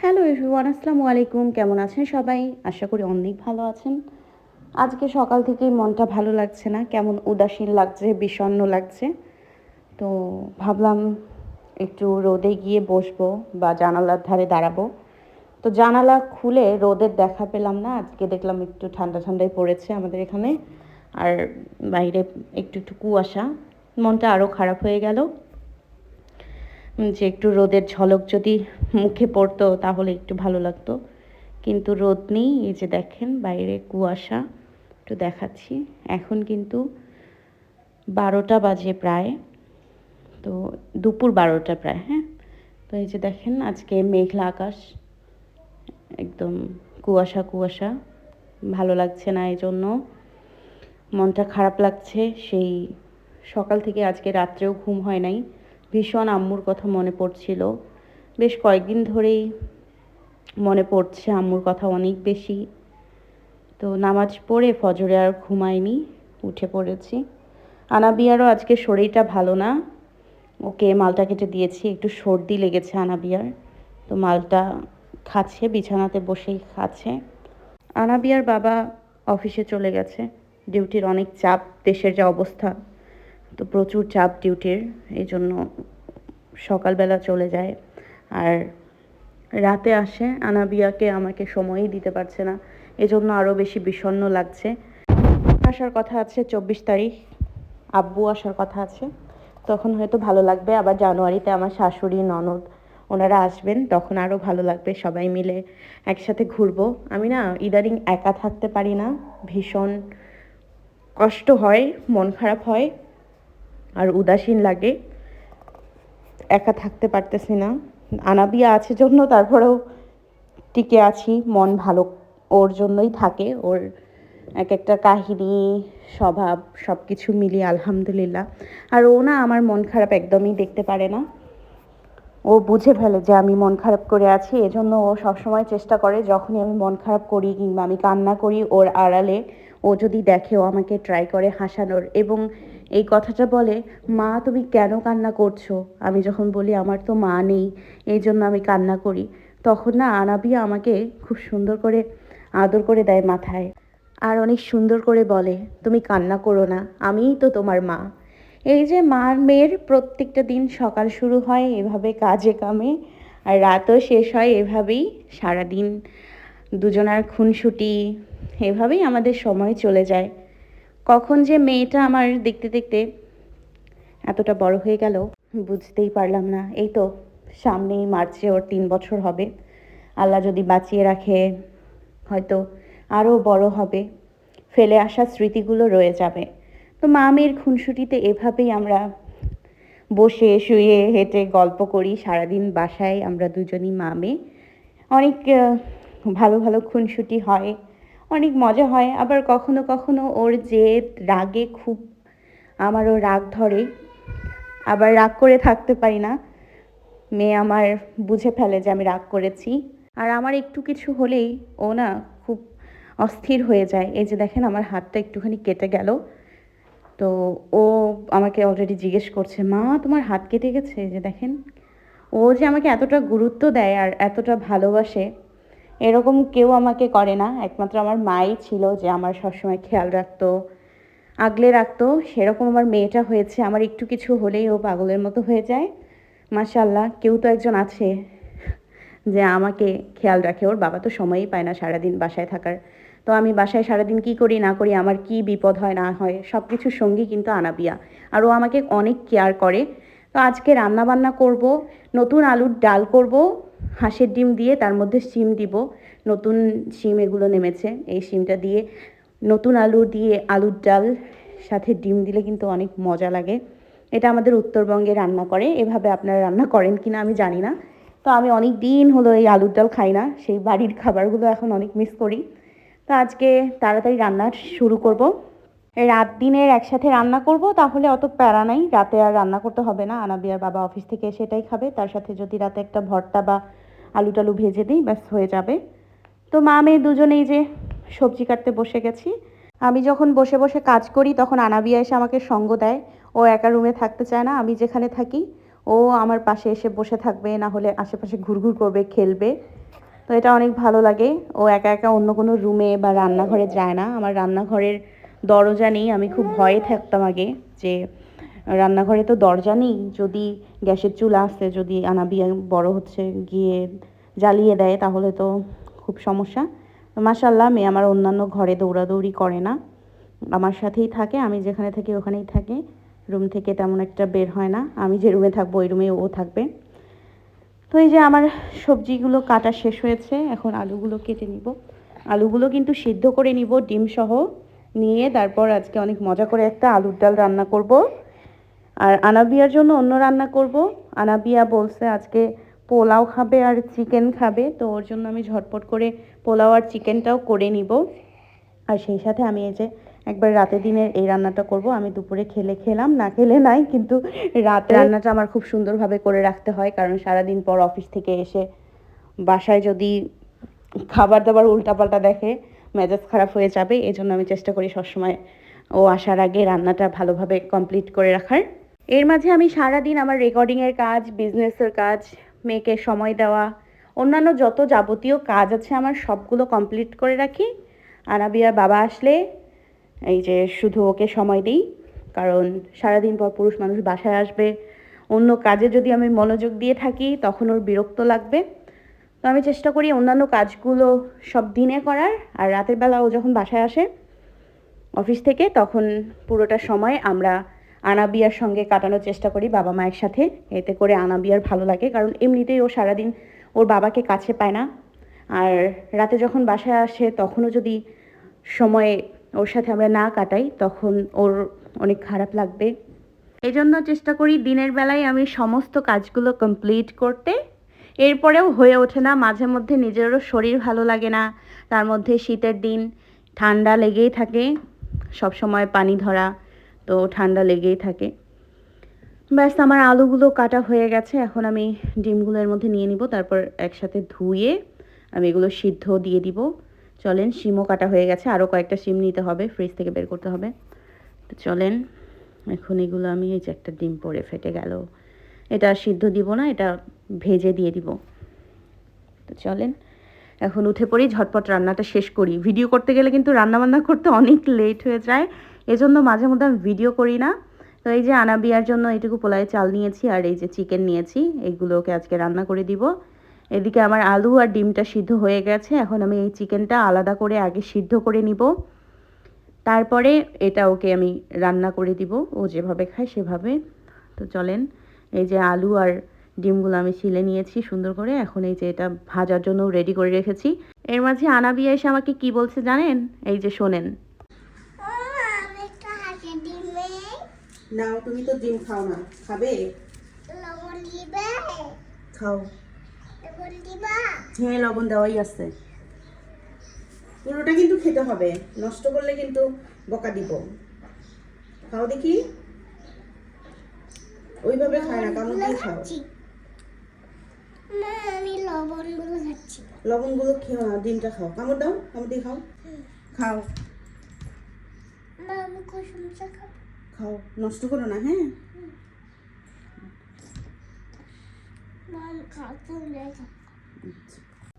Hello everyone, আসসালামু আলাইকুম। কেমন আছেন সবাই? আশা করি অনেক ভালো আছেন। আজকে সকাল থেকেই মনটা ভালো লাগছে না, কেমন উদাসীন লাগছে, বিষণ্ণ লাগছে। তো ভাবলাম একটু রোদে গিয়ে বসবো বা জানালার ধারে দাঁড়াবো। তো জানালা খুলে রোদের দেখা পেলাম না। আজকে দেখলাম একটু ঠান্ডা ঠান্ডাই পড়েছে আমাদের এখানে। আর বাইরে একটু একটু কুয়াশা। মনটা আরও খারাপ হয়ে গেল যে একটু রোদের ঝলক যদি মুখে পড়তো তাহলে একটু ভালো লাগতো। কিন্তু রোদ নেই, এই যে দেখেন বাইরে কুয়াশা। একটু দেখাচ্ছি, এখন কিন্তু 12টা বাজে প্রায়। তো দুপুর 12টা প্রায়, হ্যাঁ। তো এই যে দেখেন আজকে মেঘলা আকাশ, একদম কুয়াশা কুয়াশা, ভালো লাগছে না, এই জন্য মনটা খারাপ লাগছে। সেই সকাল থেকে আজকে রাত্রেও ঘুম হয় নাই, ভীষণ আম্মুর কথা মনে পড়ছিল। বেশ কয়েকদিন ধরেই মনে পড়ছে আম্মুর কথা অনেক বেশি। তো নামাজ পড়ে ফজরে আর ঘুমাইনি, উঠে পড়েছি। আনাবিয়ারও আজকে শরীরটা ভালো না, ওকে মালটা কেটে দিয়েছি, একটু সর্দি লেগেছে আনাবিয়ার। তো মালটা খাচ্ছে, বিছানাতে বসেই খাচ্ছে। আনাবিয়ার বাবা অফিসে চলে গেছে, ডিউটির অনেক চাপ, দেশের যা অবস্থা, তো প্রচুর চাপ ডিউটির, এই জন্য সকালবেলা চলে যায় আর রাতে আসে। আনাবিয়াকে আমাকে সময়ই দিতে পারছে না, এজন্য আরও বেশি বিষণ্ণ লাগছে। আসার কথা আছে 24 তারিখ, আব্বু আসার কথা আছে, তখন হয়তো ভালো লাগবে। আবার জানুয়ারিতে আমার শাশুড়ি ননদ ওনারা আসবেন, তখন আরও ভালো লাগবে, সবাই মিলে একসাথে ঘুরবো। আমি না ইদানিং একা থাকতে পারি না, ভীষণ কষ্ট হয়, মন খারাপ হয় আর উদাসীন লাগে, একা থাকতে পারতেছি না। আনাবিয়া আছে জন্য তারপরেও টিকে আছি, মন ভালো ওর জন্যই থাকে। ওর এক একটা কাহিনী, স্বভাব সব কিছু মিলিয়ে আলহামদুলিল্লাহ। আর ও না আমার মন খারাপ একদমই দেখতে পারে না, ও বুঝে ফেলে যে আমি মন খারাপ করে আছি। এজন্য ও সবসময় চেষ্টা করে যখনই আমি মন খারাপ করি কিংবা আমি কান্না করি, ওর আড়ালে ও যদি দেখে, ও আমাকে ট্রাই করে হাসানোর এবং এই কথাটা বলে, মা তুমি কেন কান্না করছো? আমি যখন বলি আমার তো মা নেই, এই জন্য আমি কান্না করি, তখন না আনাবিয়া আমাকে খুব সুন্দর করে আদর করে দেয় মাথায়, আর অনেক সুন্দর করে বলে, তুমি কান্না করো না, আমিই তো তোমার মা। এই যে মার মেয়ের প্রত্যেকটা দিন সকাল শুরু হয় এভাবে কাজে কামে, আর রাতও শেষ হয় এভাবেই। সারাদিন দুজনার খুনসুটি, এভাবেই আমাদের সময় চলে যায়। কখন যে মেয়েটা আমার দেখতে দেখতে এতটা বড় হয়ে গেল বুঝতেই পারলাম না। এই তো সামনেই মার্চে ওর 3 বছর হবে, আল্লাহ যদি বাঁচিয়ে রাখে হয়তো আরও বড় হবে, ফেলে আসা স্মৃতিগুলো রয়ে যাবে। তো মা মেয়ের খুনসুটিতে এভাবেই আমরা বসে শুয়ে হেঁটে গল্প করি সারাদিন বাসায়, আমরা দুজনই মা মেয়ে। অনেক ভালো ভালো খুনসুটি হয়, অনেক মজা হয়। আবার কখনো কখনো ওর যে রাগে খুব আমারও রাগ ধরে, আবার রাগ করে থাকতে পারি না। মেয়ে আমার বুঝে ফেলে যে আমি রাগ করেছি, আর আমার একটু কিছু হলেই ও না খুব অস্থির হয়ে যায়। এই যে দেখেন আমার হাতটা একটুখানি কেটে গেল, তো ও আমাকে অলরেডি জিজ্ঞেস করছে, মা তোমার হাত কেটে গেছে? এই যে দেখেন, ও যে আমাকে এতটা গুরুত্ব দেয় আর এতটা ভালোবাসে, এরকম কেউ আমাকে করে না। একমাত্র আমার মাই ছিল যে আমার সবসময় খেয়াল রাখতো, আগলে রাখতো। সেরকম আমার মেয়েটা হয়েছে, আমার একটু কিছু হলেই ও পাগলের মতো হয়ে যায়। মাশাআল্লাহ, কেউ তো একজন আছে যে আমাকে খেয়াল রাখে। ওর বাবা তো সময়ই পায় না সারাদিন বাসায় থাকার। তো আমি বাসায় সারাদিন কী করি না করি, আমার কী বিপদ হয় না হয়, সব কিছুর সঙ্গী কিন্তু আনাবিয়া, আর ও আমাকে অনেক কেয়ার করে। তো আজকে রান্না বান্না করব, নতুন আলুর ডাল করব হাঁসের ডিম দিয়ে, তার মধ্যে শিম দিব, নতুন শিম এগুলো নেমেছে, এই শিমটা দিয়ে নতুন আলু দিয়ে আলুর ডাল সাথে ডিম দিলে কিন্তু অনেক মজা লাগে। এটা আমাদের উত্তরবঙ্গে রান্না করে এভাবে, আপনারা রান্না করেন কিনা আমি জানি না। তো আমি অনেক দিন হলো এই আলুর ডাল খাই না, সেই বাড়ির খাবারগুলো এখন অনেক মিস করি। তো আজকে তাড়াতাড়ি রান্না শুরু করব, রাত দিনের একসাথে রান্না করব, তাহলে অত প্যারা নাই, রাতে আর রান্না করতে হবে না। আনাবিয়ার বাবা অফিস থেকে সেটাই খাবে, তার সাথে যদি রাতে একটা ভর্তা বা আলু টালু ভেজে দিই, ব্যাস হয়ে যাবে। তো মা মেয়ে দুজনেই যে সবজি কাটতে বসে গেছি। আমি যখন বসে বসে কাজ করি তখন আনাবিয়া এসে আমাকে সঙ্গ দেয়। ও একা রুমে থাকতে চায় না, আমি যেখানে থাকি ও আমার পাশে এসে বসে থাকবে, না হলে আশেপাশে ঘুরঘুর করবে, খেলবে। তো এটা অনেক ভালো লাগে। ও একা একা অন্য কোনো রুমে বা রান্নাঘরে যায় না। আমার রান্নাঘরের দরজা নেই, আমি খুব ভয়ে থাকতাম আগে যে রান্নাঘরে তো দরজা নেই, যদি গ্যাসের চুলা আছে, যদি আনাবিয়া বড় হচ্ছে গিয়ে জ্বালিয়ে দেয় তাহলে তো খুব সমস্যা। মাশাআল্লাহ মেয়ে আমার অন্যান্য ঘরে দৌড়াদৌড়ি করে না, আমার সাথেই থাকে, আমি যেখানে থাকি ওখানেই থাকে, রুম থেকে তেমন একটা বের হয় না। আমি যে রুমে থাকবো ওই রুমে ও থাকবে। তো এই যে আমার সবজিগুলো কাটা শেষ হয়েছে, এখন আলুগুলো কেটে নিব। আলুগুলো কিন্তু সিদ্ধ করে নিব ডিম সহ, নিয়ে তারপর আজকে অনেক মজা করে একটা আলুর ডাল রান্না করব। আর আনাবিয়ার জন্য অন্য রান্না করব। আনাবিয়া বলছে আজকে পোলাও খাবে আর চিকেন খাবে, তো ওর জন্য আমি ঝটপট করে পোলাও আর চিকেনটাও করে নিব। আর সেই সাথে আমি এই যে একবার রাতে দিনের এই রান্নাটা করব। আমি দুপুরে খেলাম, না খেলে নাই, কিন্তু রাতে রান্নাটা আমার খুব সুন্দরভাবে করে রাখতে হয়, কারণ সারাদিন পর অফিস থেকে এসে বাসায় যদি খাবার দাবার উল্টাপাল্টা দেখে মেজাজ খারাপ হয়ে যাবে। এই জন্য আমি চেষ্টা করি সবসময় ও আসার আগে রান্নাটা ভালোভাবে কমপ্লিট করে রাখার। এর মাঝে আমি সারাদিন আমার রেকর্ডিংয়ের কাজ, বিজনেসের কাজ, মেয়েকে সময় দেওয়া, অন্যান্য যত যাবতীয় কাজ আছে আমার সবগুলো কমপ্লিট করে রাখি। আনাবিয়ার বাবা আসলে এই যে শুধু ওকে সময় দিই, কারণ সারাদিন পর পুরুষ মানুষ বাসায় আসবে, অন্য কাজে যদি আমি মনোযোগ দিয়ে থাকি তখন ওর বিরক্ত লাগবে। তো আমি চেষ্টা করি অন্যান্য কাজগুলো সব দিনে করার, আর রাতের বেলা ও যখন বাসায় আসে অফিস থেকে তখন পুরোটা সময় আমরা আনাবিয়ার সঙ্গে কাটানোর চেষ্টা করি, বাবা মায়ের সাথে। এতে করে আনাবিয়ার ভালো লাগে, কারণ এমনিতেই ও সারাদিন ওর বাবাকে কাছে পায় না। আর রাতে যখন বাসায় আসে তখনও যদি সময় ওর সাথে আমরা না কাটাই তখন ওর অনেক খারাপ লাগবে। এই জন্য চেষ্টা করি দিনের বেলায় আমি সমস্ত কাজগুলো কমপ্লিট করতে। এরপরেও হয়ে ওঠে না, মাঝে মধ্যে নিজেরও শরীর ভালো লাগে না, তার মধ্যে শীতের দিন, ঠান্ডা লেগেই থাকে, সব সময় পানি ধরা, তো ঠান্ডা লেগেই থাকে। ব্যাস আমার আলুগুলো কাটা হয়ে গেছে, এখন আমি ডিমগুলো এর মধ্যে নিয়ে নিব, তারপর একসাথে ধুয়ে আমি এগুলো সিদ্ধ দিয়ে দিব। চলেন, শিমও কাটা হয়ে গেছে, আরও কয়েকটা শিম নিতে হবে, ফ্রিজ থেকে বের করতে হবে। তো চলেন এখন এগুলো আমি, এই যে একটা ডিম পড়ে ফেটে গেল, এটা সিদ্ধ দিব না, এটা ভেজে দিয়ে দিব। তো চলেন এখন উঠে পড়ি, ঝটপট রান্নাটা শেষ করি। ভিডিও করতে গেলে কিন্তু রান্নাবান্না করতে অনেক লেট হয়ে যায়, এজন্য মাঝে মধ্যে আমি ভিডিও করি না। তো এই যে আনাবিয়ার জন্য এইটুকু পোলায় চাল নিয়েছি, আর এই যে চিকেন নিয়েছি, এগুলোকে আজকে রান্না করে দিব। এদিকে আমার আলু আর ডিমটা সিদ্ধ হয়ে গেছে, এখন আমি এই চিকেনটা আলাদা করে আগে সিদ্ধ করে নিব, তারপরে এটা ওকে আমি রান্না করে দিব, ও যেভাবে খায় সেভাবে। তো চলেন, এই যে আলু আর ডিমগুলো আমি ছিলে নিয়েছি সুন্দর করে, এখন এই যে এটা ভাজার জন্য রেডি করে রেখেছি। এর মাঝে আনাবিয়া এসে আমাকে কি বলছে জানেন? এই যে শোনেন। নাও, তুমি তো ডিম খাও না, খাবে? লবণ দিবে? খাও। লবণ দিবা? হ্যাঁ, লবণ দেওয়াই আছে। পুরোটা কিন্তু খেতে হবে, নষ্ট করলে কিন্তু বকা দিব। খাও দেখি। ওইভাবে খায় না, কামড় দিয়ে খাও। না, আমি লবণগুলো খাচ্ছি। লবণগুলো খেও না, ডিমটা খাও, কামড় দাও, কামড় দিয়ে খাও। খাও। আমি কুসুমটা খাও। খাও, নষ্ট করো না, হ্যাঁ?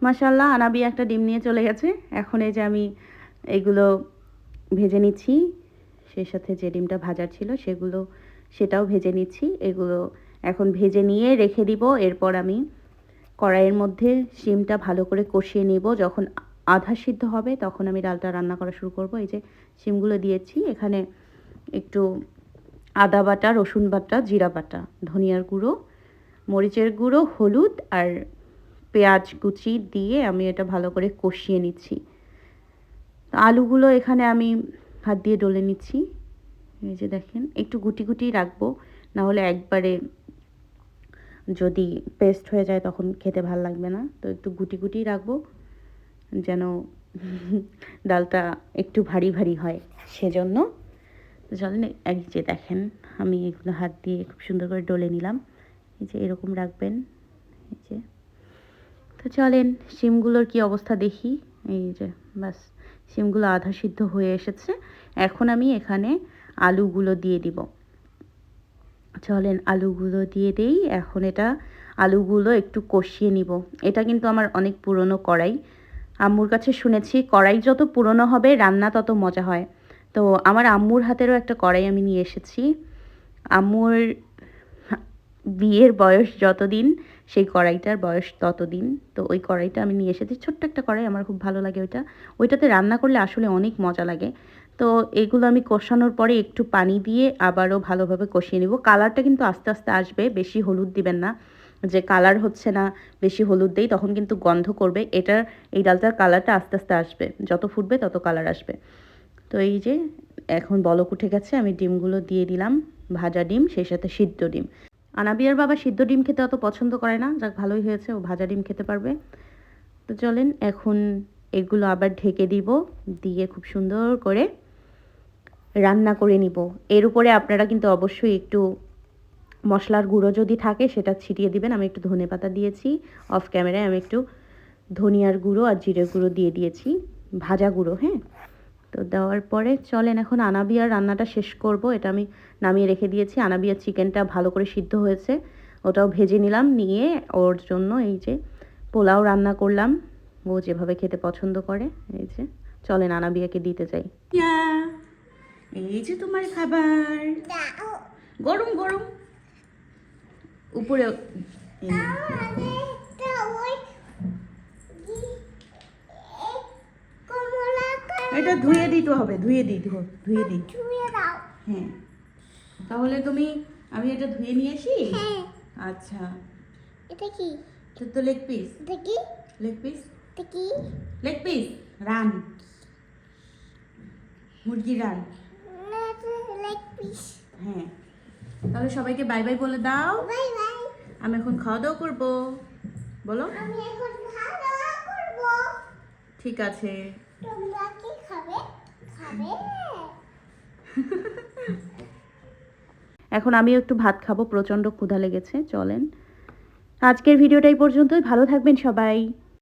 মাশাআল্লাহ, আনাবি একটা ডিম নিয়ে চলে গেছে। এখন এই যে আমি এগুলো ভেজে নিচ্ছি, সেই সাথে যে ডিমটা ভাজার ছিল সেটাও ভেজে নিচ্ছি। এগুলো এখন ভেজে নিয়ে রেখে দিব। এরপর আমি কড়াইয়ের মধ্যে শিমটা ভালো করে কষিয়ে নিব, যখন আধা সিদ্ধ হবে তখন আমি ডালটা রান্না করা শুরু করব। এই যে শিমগুলো দিয়েছি, এখানে একটু আদা বাটা, রসুন বাটা, জিরা বাটা, ধনিয়ার গুঁড়ো, মরিচের গুঁড়ো, হলুদ আর পেঁয়াজ কুচি দিয়ে আমি এটা ভালো করে কষিয়ে নিচ্ছি। আলুগুলো এখানে আমি হাত দিয়ে ডলে নিচ্ছি। এই যে দেখেন, একটু গুটি গুটি রাখবো, না হলে একবারে যদি পেস্ট হয়ে যায় তখন খেতে ভালো লাগবে না। তো একটু গুটি গুটি রাখবো যেন ডালটা একটু ভারী ভারী হয়, সেজন্য। তো চলেন, এই যে দেখেন আমি এগুলো হাত দিয়ে খুব সুন্দর করে ডলে নিলাম। এই যে এরকম রাখবেন, এই যে। তো চলেন শিমগুলোর কি অবস্থা দেখি। এই যে বাস, শিমগুলো আধা সিদ্ধ হয়ে এসেছে। এখন আমি এখানে আলুগুলো দিয়ে দিব। চলেন আলুগুলো দিয়ে দেই। এখন এটা আলুগুলো একটু কষিয়ে নিব। এটা কিন্তু আমার অনেক পুরনো কড়াই। আম্মুর কাছে শুনেছি কড়াই যত পুরনো হবে রান্না তত মজা হয়। তো আমার আম্মুর হাতেরও একটা কড়াই আমি নিয়ে এসেছি। আম্মুর বিয়ের বয়স যতদিন সেই কড়াইটার বয়স ততদিন। তো ওই কড়াইটা আমি নিয়ে এসেছি, ছোট্ট একটা কড়াই, আমার খুব ভালো লাগে ওইটা। ওইটাতে রান্না করলে আসলে অনেক মজা লাগে। তো এগুলো আমি কষানোর পরে একটু পানি দিয়ে আবারও ভালোভাবে কষিয়ে নিব। কালারটা কিন্তু আস্তে আস্তে আসবে, বেশি হলুদ দিবেন না, যে কালার হচ্ছে না বেশি হলুদ দেই তখন কিন্তু গন্ধ করবে। এটার এই ডালটার কালারটা আস্তে আস্তে আসবে, যত ফুটবে তত কালার আসবে। তো এই যে এখন বলক উঠে গেছে, আমি ডিমগুলো দিয়ে দিলাম, ভাজা ডিম, সেই সাথে সিদ্ধ ডিম। আনাবিয়ার বাবা সিদ্ধ ডিম খেতে অত পছন্দ করে না, যাক ভালোই হয়েছে, ও ভাজা ডিম খেতে পারবে। তো চলেন এখন এগুলো আবার ঢেকে দিব, দিয়ে খুব সুন্দর করে রান্না করে নিব। এর উপরে আপনারা কিন্তু অবশ্যই একটু মশলার গুঁড়ো যদি থাকে সেটা ছিটিয়ে দিবেন। আমি একটু ধনেপাতা দিয়েছি, অফ ক্যামেরায় আমি একটু ধনিয়ার গুঁড়ো আর জিরে গুঁড়ো দিয়ে দিয়েছি, ভাজা গুঁড়ো। হ্যাঁ, তো দেওয়ার পরে চলেন এখন আনাবিয়ার রান্নাটা শেষ করব। এটা আমি নামিয়ে রেখে দিয়েছি। আনাবিয়ার চিকেনটা ভালো করে সিদ্ধ হয়েছে, ওটাও ভেজে নিলাম, নিয়ে ওর জন্য এই যে পোলাও রান্না করলাম, ও যেভাবে খেতে পছন্দ করে। এই যে চলেন আনাবিয়াকে দিতে যাই। এই যে তোমার খাবার, গরম গরম, উপরে এটা ধুয়ে দিতে হবে, ধুয়ে দিই, ধুয়ে দিই। হ্যাঁ, তাহলে তুমি, আমি এটা ধুয়ে নিয়ে আসি। আচ্ছা, এটা কি? এটা তো লেগ পিস। এটা কি? লেগ পিস, এটা কি? লেগ পিস রান, মুরগি রান। না, এটা লেগ পিস। হ্যাঁ, তাহলে সবাইকে বাই বাই বলে দাও। Bye bye. আমি এখন খাওয়া দাওয়া করবো, বলো। আমি এখন খাওয়া করব। ঠিক আছে। তোমরা কি খাবে? খাবে? এখন আমিও একটু ভাত খাবো, প্রচণ্ড ক্ষুধা লেগেছে। চলেন আজকের ভিডিওটা এই পর্যন্তই, ভালো থাকবেন সবাই।